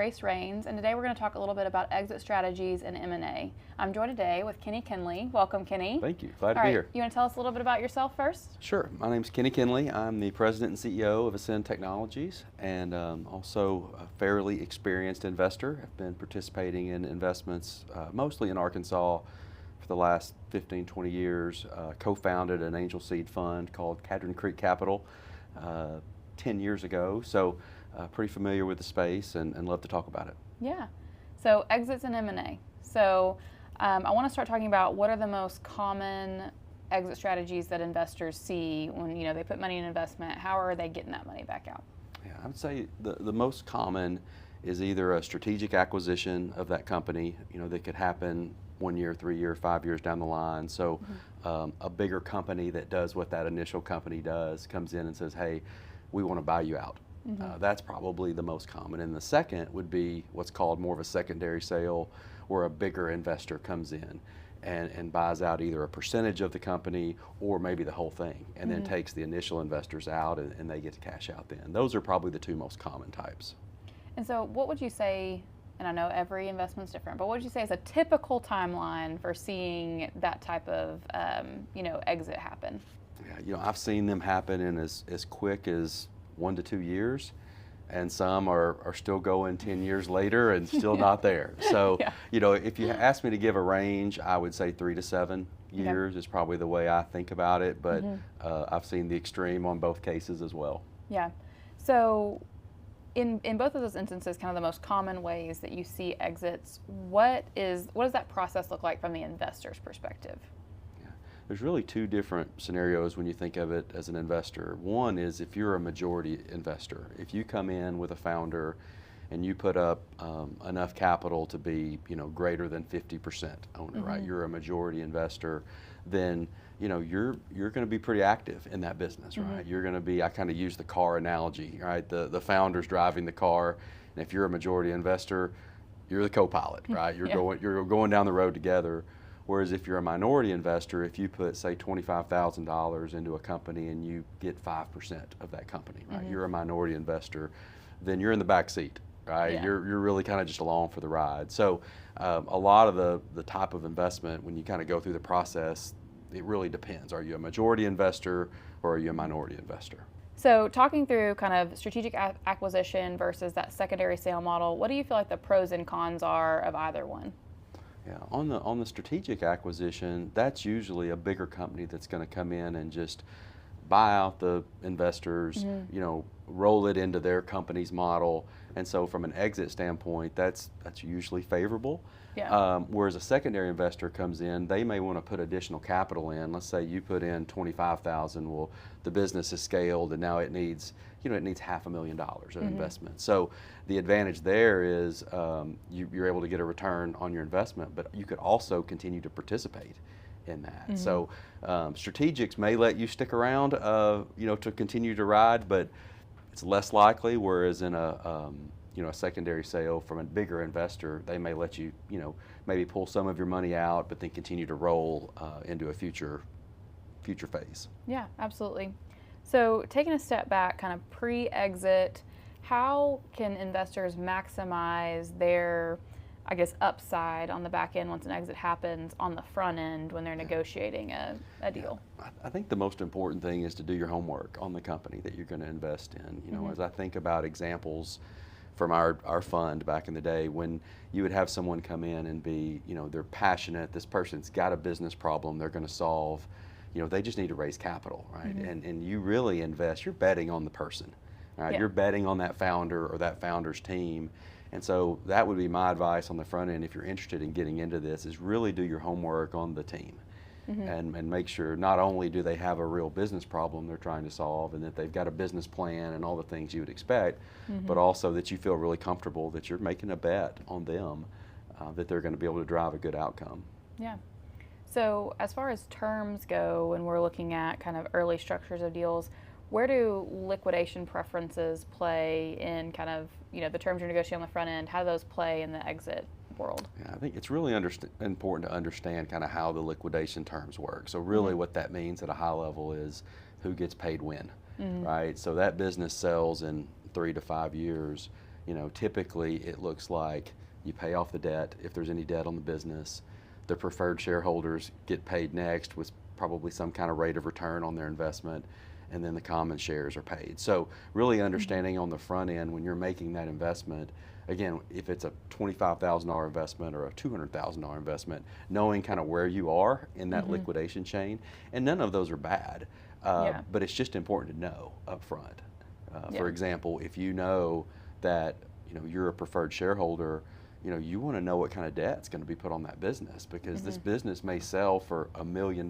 Grace Rains, and today we're going to talk a little bit about exit strategies and M&A. I'm joined today with Kenny Kinley. Welcome, Kenny. Thank you. Glad to be here. You want to tell us a little bit about yourself first? Sure. My name is Kenny Kinley. I'm the president and CEO of Ascend Technologies, and also a fairly experienced investor. I've been participating in investments mostly in Arkansas for the last 15, 20 years. Co-founded an angel seed fund called Cadron Creek Capital 10 years ago. So pretty familiar with the space and love to talk about it. Yeah. So exits and M&A. So I want to start talking about what are the most common exit strategies that investors see when they put money in investment. How are they getting that money back out? Yeah, I would say the most common is either a strategic acquisition of that company, that could happen 1 year, 3 year, 5 years down the line. So a bigger company that does what that initial company does comes in and says, hey, we want to buy you out. That's probably the most common. And the second would be what's called more of a secondary sale, where a bigger investor comes in and buys out either a percentage of the company or maybe the whole thing, and then takes the initial investors out and they get to cash out then. Those are probably the two most common types. And so what would you say, and I know every investment's different, but what would you say is a typical timeline for seeing that type of exit happen? Yeah, I've seen them happen in as quick as 1 to 2 years, and some are still going 10 years later and still not there. So, if you ask me to give a range, I would say 3 to 7 years is probably the way I think about it, but I've seen the extreme on both cases as well. Yeah. So in both of those instances, kind of the most common ways that you see exits, what does that process look like from the investor's perspective? There's really two different scenarios when you think of it as an investor. One is if you're a majority investor. If you come in with a founder and you put up enough capital to be greater than 50% owner, right? You're a majority investor, then you're going to be pretty active in that business, right? You're going to be, I kind of use the car analogy, right? The founder's driving the car, and if you're a majority investor, you're the co-pilot, right? You're going down the road together. Whereas if you're a minority investor, if you put, say, $25,000 into a company and you get 5% of that company, right? You're a minority investor, then you're in the back seat, right? You're really kind of just along for the ride. So a lot of the type of investment, when you kind of go through the process, it really depends. Are you a majority investor or are you a minority investor? So talking through kind of strategic acquisition versus that secondary sale model, what do you feel like the pros and cons are of either one? Yeah, on the strategic acquisition, that's usually a bigger company that's going to come in and just buy out the investors, roll it into their company's model, and so from an exit standpoint, that's usually favorable. Yeah. Whereas a secondary investor comes in, they may want to put additional capital in. Let's say you put in $25,000. Well, the business is scaled, and now it needs $500,000 of investment. So the advantage there is you're able to get a return on your investment, but you could also continue to participate in that. So strategics may let you stick around, to continue to ride, but it's less likely. Whereas in a secondary sale from a bigger investor, they may let you, maybe pull some of your money out, but then continue to roll into a future phase. Yeah, absolutely. So taking a step back, kind of pre-exit, how can investors maximize their, upside on the back end once an exit happens on the front end when they're negotiating a deal? I think the most important thing is to do your homework on the company that you're going to invest in. As I think about examples from our fund back in the day, when you would have someone come in and be, they're passionate, this person's got a business problem they're going to solve, they just need to raise capital, right? And you really invest, you're betting on the person, right? You're betting on that founder or that founder's team. And so that would be my advice on the front end if you're interested in getting into this, is really do your homework on the team. And make sure not only do they have a real business problem they're trying to solve and that they've got a business plan and all the things you would expect, but also that you feel really comfortable that you're making a bet on them, that they're going to be able to drive a good outcome. Yeah. So as far as terms go, when we're looking at kind of early structures of deals, where do liquidation preferences play in kind of, the terms you're negotiating on the front end? How do those play in the exit world? Yeah, I think it's really important to understand kind of how the liquidation terms work. So really what that means at a high level is who gets paid when, right? So that business sells in 3 to 5 years. typically it looks like you pay off the debt if there's any debt on the business. The preferred shareholders get paid next with probably some kind of rate of return on their investment, and then the common shares are paid. So really understanding on the front end when you're making that investment, again, if it's a $25,000 investment or a $200,000 investment, knowing kind of where you are in that liquidation chain, and none of those are bad, but it's just important to know up front. For example, if you know that you're a preferred shareholder, you want to know what kind of debt's going to be put on that business, because this business may sell for $1 million,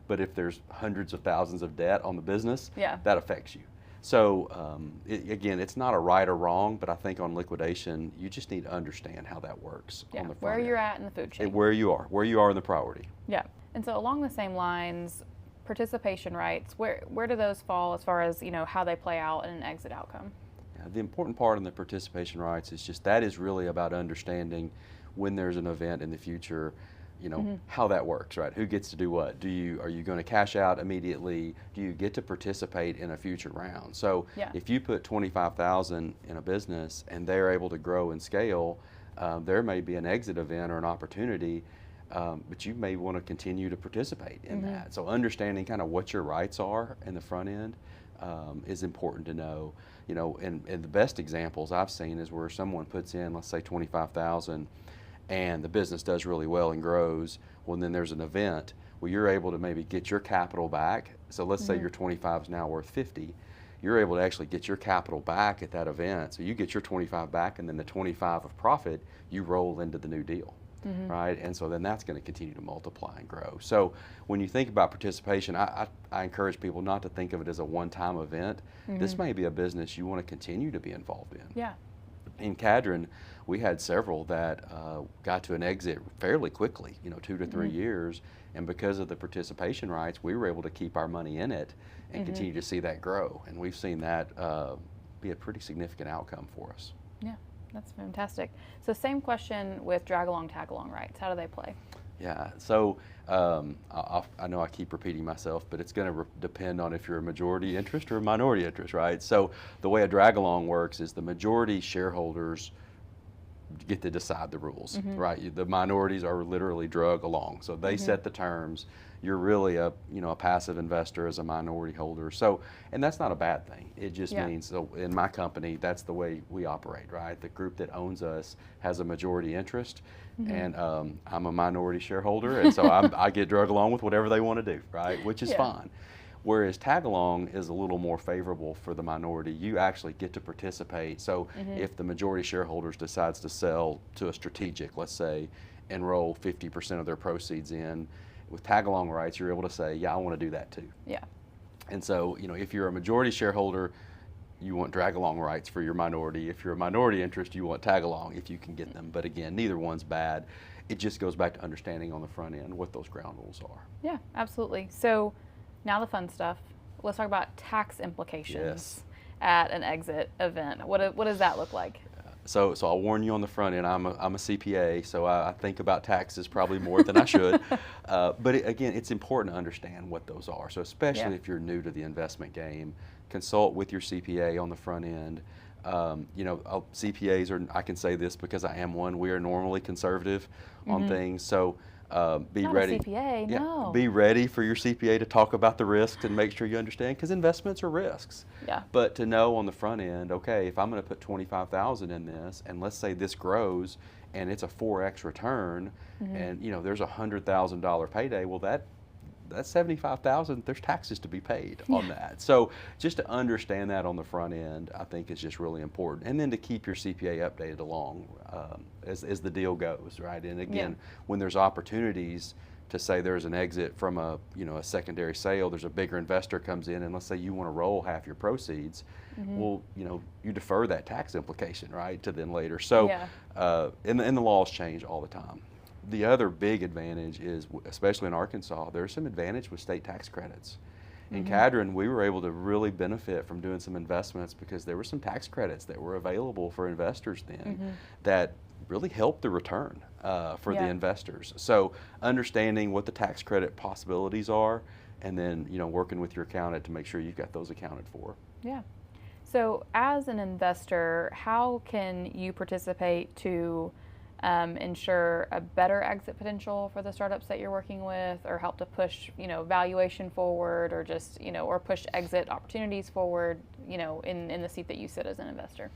but if there's hundreds of thousands of debt on the business, that affects you. So again, it's not a right or wrong, but I think on liquidation, you just need to understand how that works on the front where end. you're at in the food chain. Where you are in the priority. Yeah, and so along the same lines, participation rights, where do those fall as far as how they play out in an exit outcome? The important part in the participation rights is just that is really about understanding when there's an event in the future, how that works, right? Who gets to do what? Are you going to cash out immediately? Do you get to participate in a future round? So if you put $25,000 in a business and they're able to grow and scale, there may be an exit event or an opportunity, but you may want to continue to participate in that. So understanding kind of what your rights are in the front end is important to know. And the best examples I've seen is where someone puts in, let's say, $25,000, and the business does really well and grows. Well, then there's an event where you're able to maybe get your capital back. So let's say your 25 is now worth 50. You're able to actually get your capital back at that event. So you get your 25 back, and then the 25 of profit you roll into the new deal. Right? And so then that's going to continue to multiply and grow. So when you think about participation, I encourage people not to think of it as a one-time event. This may be a business you want to continue to be involved in. Yeah. In Cadron, we had several that got to an exit fairly quickly, 2 to 3 years, and because of the participation rights, we were able to keep our money in it and continue to see that grow. And we've seen that be a pretty significant outcome for us. Yeah. That's fantastic. So same question with drag-along, tag-along rights. How do they play? Yeah, so I know I keep repeating myself, but it's going to depend on if you're a majority interest or a minority interest, right? So the way a drag-along works is the majority shareholders get to decide the rules, right? The minorities are literally drug along, so they set the terms. You're really a passive investor as a minority holder. So, and that's not a bad thing. It just means, so in my company, that's the way we operate, right? The group that owns us has a majority interest, and I'm a minority shareholder, and so I get drug along with whatever they want to do, right? Which is fine. Whereas tag along is a little more favorable for the minority. You actually get to participate. So if the majority shareholders decides to sell to a strategic, let's say, and roll 50% of their proceeds in, with tag-along rights, you're able to say, yeah, I want to do that too. Yeah. And so, if you're a majority shareholder, you want drag-along rights for your minority. If you're a minority interest, you want tag-along if you can get them. But again, neither one's bad. It just goes back to understanding on the front end what those ground rules are. Yeah, absolutely. So now the fun stuff. Let's talk about tax implications at an exit event. What does that look like? So I'll warn you on the front end, I'm a CPA, so I think about taxes probably more than I should. But again, it's important to understand what those are. So especially if you're new to the investment game, consult with your CPA on the front end. CPAs are, I can say this because I am one, we are normally conservative on things. So be Not ready. A CPA, no. Be ready for your CPA to talk about the risks and make sure you understand, because investments are risks. Yeah. But to know on the front end, okay, if I'm going to put $25,000 in this, and let's say this grows, and it's a 4x return, and there's a $100,000 payday, well that's $75,000. There's taxes to be paid on that. So just to understand that on the front end, I think is just really important. And then to keep your CPA updated along as the deal goes, right? And again, when there's opportunities to say there's an exit from a secondary sale, there's a bigger investor comes in, and let's say you want to roll half your proceeds, well, you defer that tax implication, right, to then later. So, and the laws change all the time. The other big advantage is, especially in Arkansas, there's some advantage with state tax credits. In Cadron, we were able to really benefit from doing some investments because there were some tax credits that were available for investors then that really helped the return for the investors. So understanding what the tax credit possibilities are, and then working with your accountant to make sure you've got those accounted for. Yeah. So, as an investor, how can you participate to ensure a better exit potential for the startups that you're working with, or help to push, valuation forward, or just, or push exit opportunities forward, in the seat that you sit as an investor?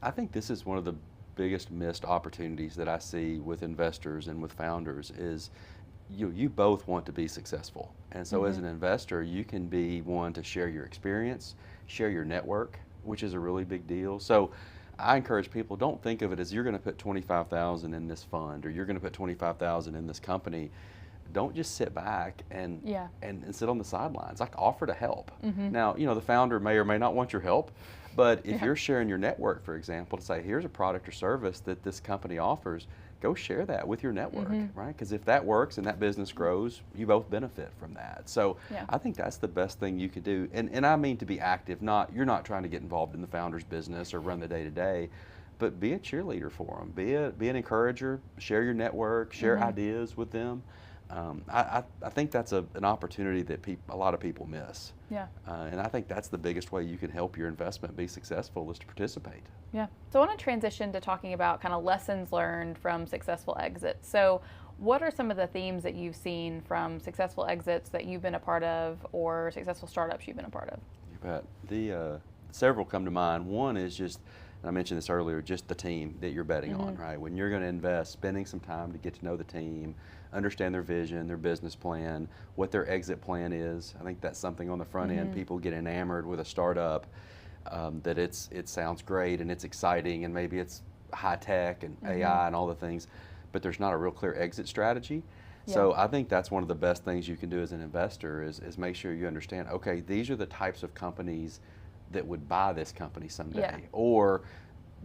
I think this is one of the biggest missed opportunities that I see with investors and with founders is you both want to be successful. And so as an investor, you can be one to share your experience, share your network, which is a really big deal. So I encourage people, don't think of it as you're going to put 25,000 in this fund or you're going to put 25,000 in this company. Don't just sit back and, Yeah. and sit on the sidelines. Like, offer to help. Now, the founder may or may not want your help, but if Yeah. you're sharing your network, for example, to say, here's a product or service that this company offers, go share that with your network, right? Because if that works and that business grows, you both benefit from that. So Yeah. I think that's the best thing you could do. And I mean to be active, you're not trying to get involved in the founder's business or run the day-to-day, but be a cheerleader for them. Be an encourager, share your network, share ideas with them. I think that's an opportunity that a lot of people miss. Yeah. And I think that's the biggest way you can help your investment be successful is to participate. Yeah. So I want to transition to talking about kind of lessons learned from successful exits. So what are some of the themes that you've seen from successful exits that you've been a part of, or successful startups you've been a part of? You bet. Several come to mind. One is just, and I mentioned this earlier, just the team that you're betting on, right? When you're going to invest, spending some time to get to know the team, understand their vision, their business plan, what their exit plan is. I think that's something on the front end. People get enamored with a startup, that it sounds great and it's exciting and maybe it's high tech and AI and all the things, but there's not a real clear exit strategy. Yeah. So I think that's one of the best things you can do as an investor is make sure you understand, okay, these are the types of companies that would buy this company someday. Yeah. Or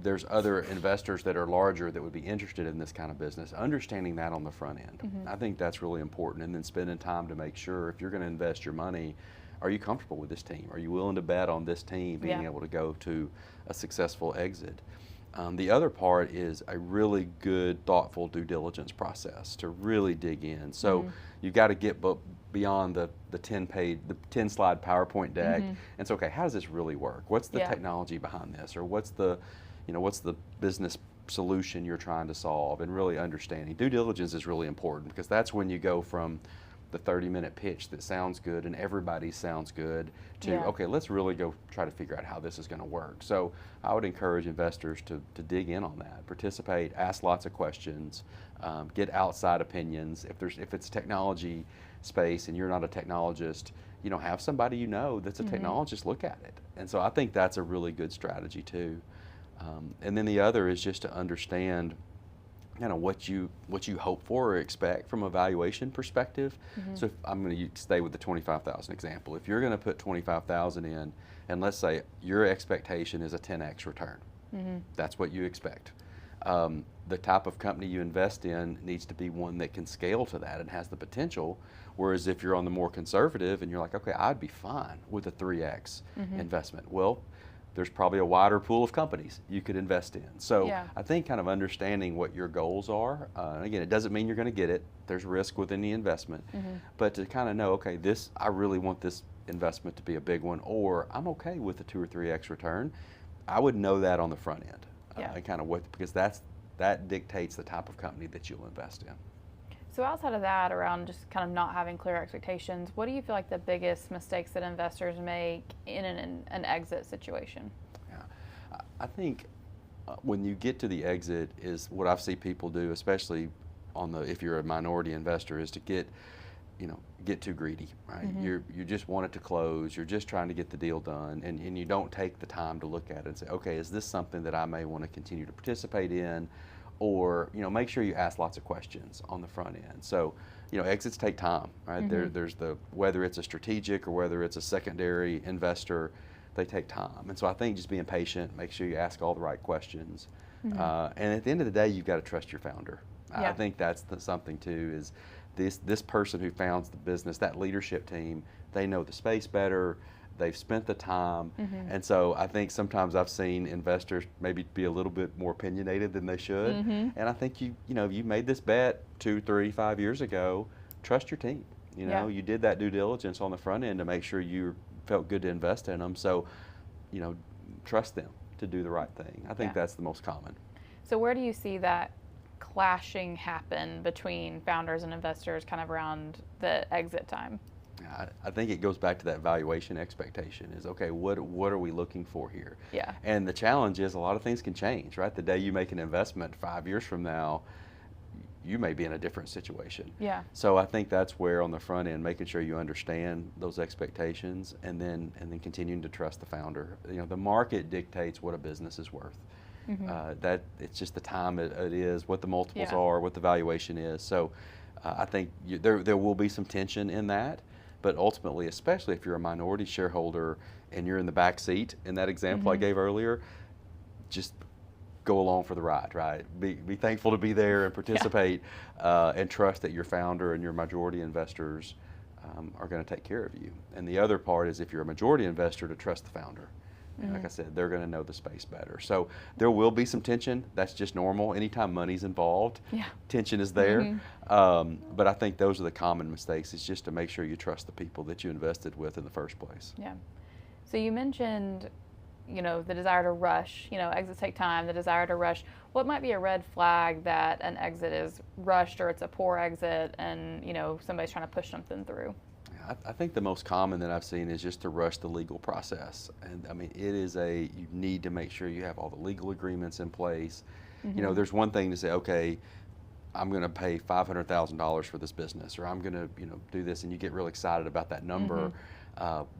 there's other investors that are larger that would be interested in this kind of business. Understanding that on the front end. I think that's really important. And then spending time to make sure if you're going to invest your money, are you comfortable with this team? Are you willing to bet on this team being able to go to a successful exit? The other part is a really good, thoughtful due diligence process to really dig in. So you've got to get beyond the 10 slide PowerPoint deck. And it's okay, how does this really work? What's the technology behind this? Or what's the business solution you're trying to solve? And really understanding. Due diligence is really important because that's when you go from the 30-minute pitch that sounds good and everybody sounds good to, okay, let's really go try to figure out how this is going to work. So I would encourage investors to dig in on that, participate, ask lots of questions, get outside opinions. If it's technology space and you're not a technologist, have somebody that's a technologist look at it. And so I think that's a really good strategy too. And then the other is just to understand kind of what you hope for or expect from a valuation perspective. So if I'm going to stay with the 25,000 example. If you're going to put 25,000 in, and let's say your expectation is a 10x return, that's what you expect. The type of company you invest in needs to be one that can scale to that and has the potential. Whereas if you're on the more conservative and you're like, okay, I'd be fine with a 3x investment. Well, there's probably a wider pool of companies you could invest in. So I think kind of understanding what your goals are, again, it doesn't mean you're going to get it. There's risk within the investment, but to kind of know, okay, I really want this investment to be a big one, or I'm okay with a 2 or 3x return. I would know that on the front end, and kind of because that dictates the type of company that you'll invest in. So outside of that, around just kind of not having clear expectations, what do you feel like the biggest mistakes that investors make in an exit situation? Yeah, I think when you get to the exit is what I've seen people do, especially if you're a minority investor, is to get too greedy, right? You just want it to close. You're just trying to get the deal done, and you don't take the time to look at it and say, okay, is this something that I may want to continue to participate in? Or make sure you ask lots of questions on the front end. So exits take time, right? There's whether it's a strategic or whether it's a secondary investor, they take time. And so I think just being patient, make sure you ask all the right questions, and at the end of the day, you've got to trust your founder. I think that's something too. Is this person who founds the business, that leadership team, they know the space better. They've spent the time, and so I think sometimes I've seen investors maybe be a little bit more opinionated than they should. And I think you made this bet 2, 3, 5 years ago. Trust your team. You did that due diligence on the front end to make sure you felt good to invest in them. So, trust them to do the right thing. I think that's the most common. So where do you see that clashing happen between founders and investors kind of around the exit time? I think it goes back to that valuation expectation is, okay, what are we looking for here? Yeah. And the challenge is a lot of things can change, right? The day you make an investment 5 years from now, you may be in a different situation. Yeah. So I think that's where on the front end, making sure you understand those expectations and then continuing to trust the founder. The market dictates what a business is worth. That it's just the time it is, what the multiples are, what the valuation is. So I think there will be some tension in that. But ultimately, especially if you're a minority shareholder and you're in the back seat in that example I gave earlier, just go along for the ride, right? Be thankful to be there and participate and trust that your founder and your majority investors are going to take care of you. And the other part is if you're a majority investor, to trust the founder. Like I said, they're going to know the space better. So there will be some tension. That's just normal. Anytime money's involved, tension is there. But I think those are the common mistakes, is just to make sure you trust the people that you invested with in the first place. Yeah. So you mentioned, the desire to rush, exits take time, the desire to rush. What might be a red flag that an exit is rushed or it's a poor exit and, somebody's trying to push something through? I think the most common that I've seen is just to rush the legal process. And I mean, you need to make sure you have all the legal agreements in place. There's one thing to say, okay, I'm going to pay $500,000 for this business, or I'm going to, do this, and you get real excited about that number.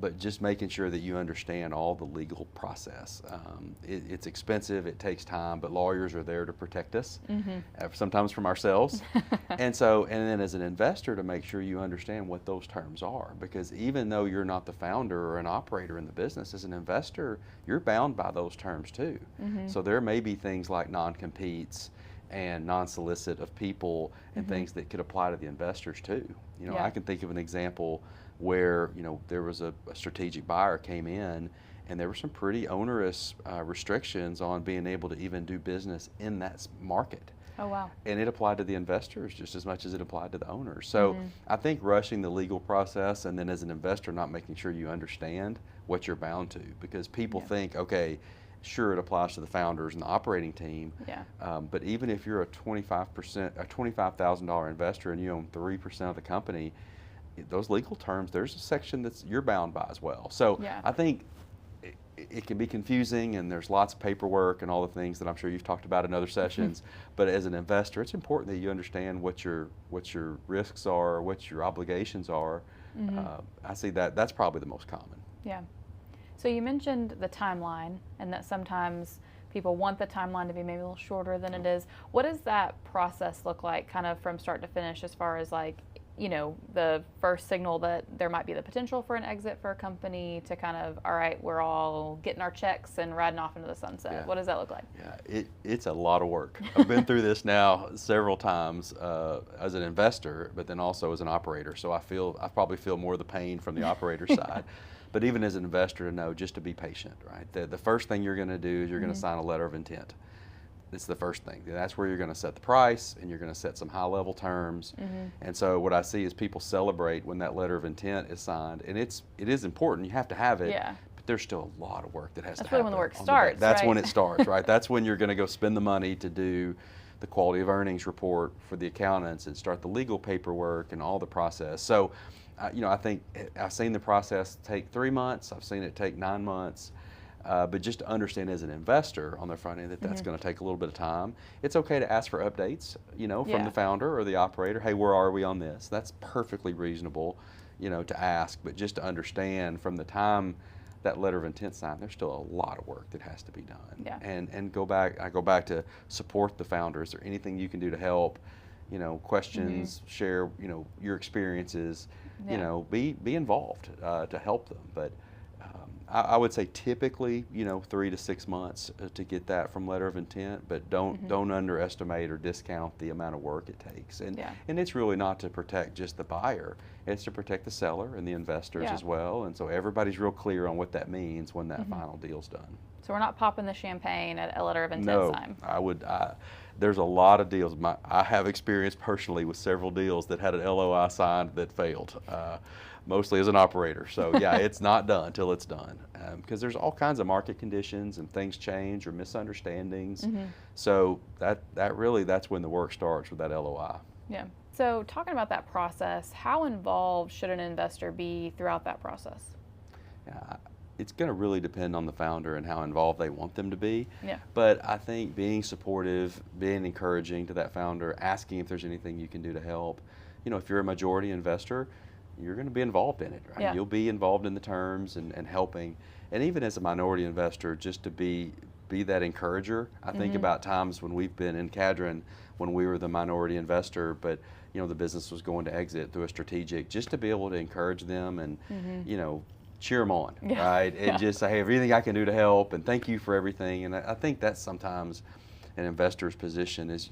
But just making sure that you understand all the legal process. It's expensive, it takes time, but lawyers are there to protect us, sometimes from ourselves. and then as an investor, to make sure you understand what those terms are, because even though you're not the founder or an operator in the business, as an investor, you're bound by those terms too. So there may be things like non-competes and non-solicit of people and things that could apply to the investors too. I can think of an example where there was a strategic buyer came in, and there were some pretty onerous restrictions on being able to even do business in that market. Oh, wow. And it applied to the investors just as much as it applied to the owners. So I think rushing the legal process, and then as an investor not making sure you understand what you're bound to, because people think, okay, sure, it applies to the founders and the operating team. But even if you're a $25,000 investor and you own 3% of the company, those legal terms, there's a section that's you're bound by as well. So I think it can be confusing, and there's lots of paperwork and all the things that I'm sure you've talked about in other sessions. But as an investor, it's important that you understand what your risks are, what your obligations are. I see that's probably the most common. Yeah. So you mentioned the timeline, and that sometimes people want the timeline to be maybe a little shorter than it is. What does that process look like, kind of from start to finish, as far as like, the first signal that there might be the potential for an exit for a company to kind of, all right, we're all getting our checks and riding off into the sunset? What does that look like? It's a lot of work. I've been through this now several times as an investor, but then also as an operator. So I probably feel more of the pain from the operator side. But even as an investor, to know just to be patient, right? The first thing you're going to do is you're going to sign a letter of intent. It's the first thing. That's where you're going to set the price, and you're going to set some high-level terms. And so what I see is people celebrate when that letter of intent is signed, and it is important. You have to have it. But there's still a lot of work that has to happen. That's when the work starts. That's when it starts, right? That's when you're going to go spend the money to do the quality of earnings report for the accountants and start the legal paperwork and all the process. So, I think I've seen the process take 3 months. I've seen it take 9 months. But just to understand as an investor on the front end that's going to take a little bit of time. It's okay to ask for updates, from the founder or the operator. Hey, where are we on this? That's perfectly reasonable, to ask. But just to understand from the time that letter of intent signed, there's still a lot of work that has to be done. And I go back to support the founder. Is there anything you can do to help? Questions, share, your experiences, be involved to help them. But I would say typically, 3 to 6 months to get that from letter of intent, but don't underestimate or discount the amount of work it takes. And it's really not to protect just the buyer, it's to protect the seller and the investors as well. And so everybody's real clear on what that means when that final deal's done. So we're not popping the champagne at a letter of intent sign. there's a lot of deals. I have experience personally with several deals that had an LOI signed that failed, mostly as an operator. So yeah, it's not done until it's done, because there's all kinds of market conditions and things change or misunderstandings. So that's when the work starts with that LOI. Yeah. So talking about that process, how involved should an investor be throughout that process? Yeah, it's going to really depend on the founder and how involved they want them to be. Yeah. But I think being supportive, being encouraging to that founder, asking if there's anything you can do to help. If you're a majority investor, you're going to be involved in it, right? Yeah. You'll be involved in the terms and helping. And even as a minority investor, just to be that encourager. I think about times when we've been in Cadron when we were the minority investor, but the business was going to exit through a strategic, just to be able to encourage them and cheer them on, right? And just say, hey, everything I can do to help, and thank you for everything. And I think that's sometimes an investor's position is,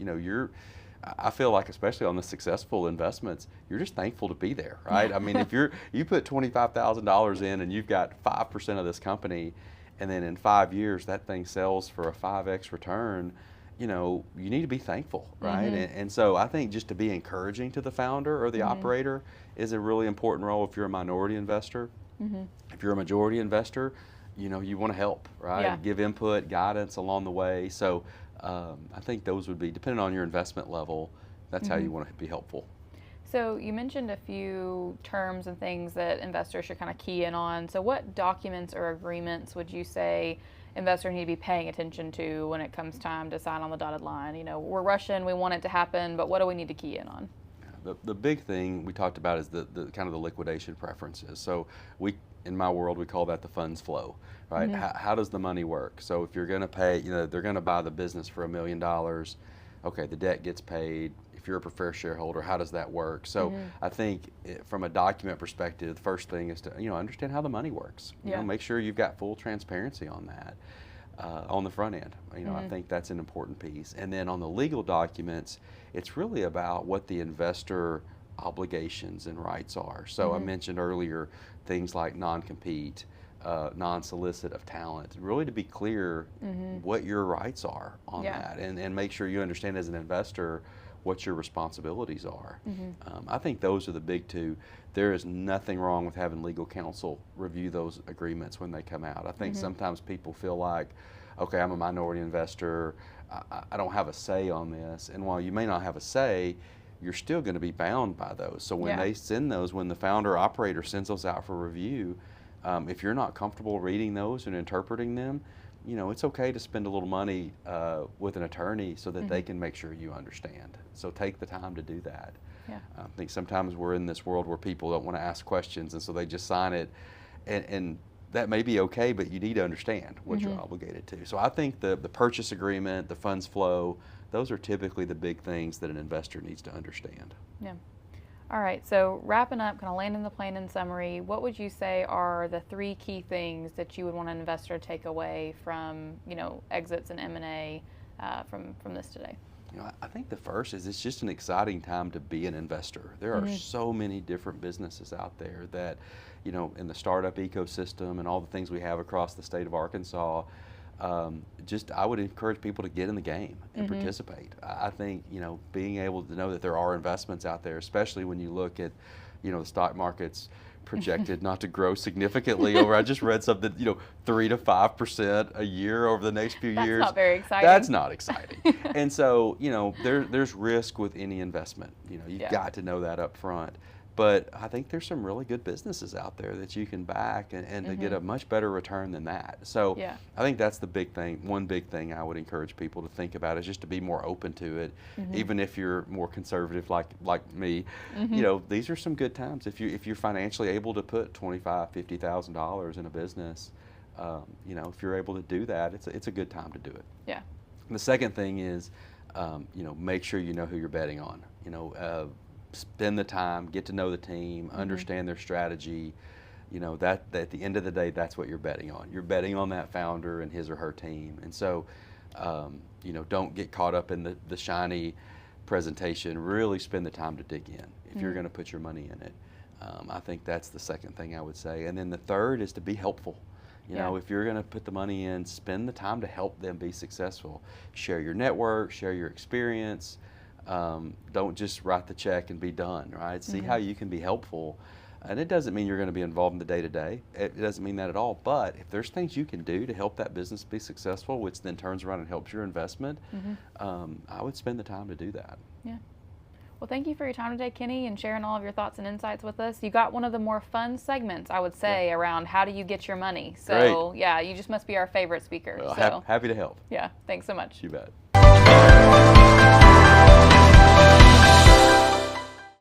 I feel like, especially on the successful investments, you're just thankful to be there, right? I mean, if you put $25,000 in and you've got 5% of this company, and then in 5 years that thing sells for a 5x return, you need to be thankful, right? And so I think just to be encouraging to the founder or the operator is a really important role if you're a minority investor. If you're a majority investor, you want to help, right? Yeah. Give input, guidance along the way. So I think those would be, depending on your investment level, that's how you want to be helpful. So you mentioned a few terms and things that investors should kind of key in on. So what documents or agreements would you say investors need to be paying attention to when it comes time to sign on the dotted line? We're rushing, we want it to happen, but what do we need to key in on? The big thing we talked about is the kind of the liquidation preferences. So in my world, we call that the funds flow, right? How does the money work? So if you're going to pay, they're going to buy the business for $1 million. Okay, the debt gets paid. If you're a preferred shareholder, how does that work? So I think from a document perspective, the first thing is to understand how the money works. Make sure you've got full transparency on that. On the front end, I think that's an important piece. And then on the legal documents, it's really about what the investor obligations and rights are. So I mentioned earlier things like non-compete, non-solicit of talent, really to be clear what your rights are on that, and make sure you understand as an investor what your responsibilities are. I think those are the big two. There is nothing wrong with having legal counsel review those agreements when they come out. I think sometimes people feel like, okay, I'm a minority investor, I don't have a say on this. And while you may not have a say, you're still going to be bound by those. So when they send those, when the founder operator sends those out for review, if you're not comfortable reading those and interpreting them, it's okay to spend a little money with an attorney so that they can make sure you understand. So take the time to do that. I think sometimes we're in this world where people don't want to ask questions, and so they just sign it, and that may be okay, but you need to understand what you're obligated to. So I think the purchase agreement, the funds flow, those are typically the big things that an investor needs to understand. Yeah. All right, so wrapping up, kind of landing the plane in summary, what would you say are the 3 key things that you would want an investor to take away from, exits and M&A from this today? I think the first is it's just an exciting time to be an investor. There are so many different businesses out there that, in the startup ecosystem and all the things we have across the state of Arkansas, I would encourage people to get in the game and participate. I think, being able to know that there are investments out there, especially when you look at, the stock market's projected not to grow significally over, I just read something, 3 to 5% a year over the next few years. That's not very exciting. That's not exciting. And so, there's risk with any investment. You've got to know that up front. But I think there's some really good businesses out there that you can back and to get a much better return than that. So I think that's the big thing. One big thing I would encourage people to think about is just to be more open to it, even if you're more conservative like me. These are some good times. If you're financially able to put $25,000, $50,000 in a business, if you're able to do that, it's a good time to do it. Yeah. And the second thing is, make sure you know who you're betting on. Spend the time, get to know the team, understand their strategy. That at the end of the day, that's what you're betting on. You're betting on that founder and his or her team. And so, don't get caught up in the shiny presentation. Really spend the time to dig in if you're going to put your money in it. I think that's the second thing I would say. And then the third is to be helpful. You know, if you're going to put the money in, spend the time to help them be successful. Share your network, share your experience. Don't just write the check and be done, right? See how you can be helpful. And it doesn't mean you're going to be involved in the day-to-day. It doesn't mean that at all. But if there's things you can do to help that business be successful, which then turns around and helps your investment, I would spend the time to do that. Yeah. Well, thank you for your time today, Kenny, and sharing all of your thoughts and insights with us. You got one of the more fun segments, I would say, around how do you get your money. So, yeah, you just must be our favorite speaker. Well, so happy to help. Yeah, thanks so much. You bet.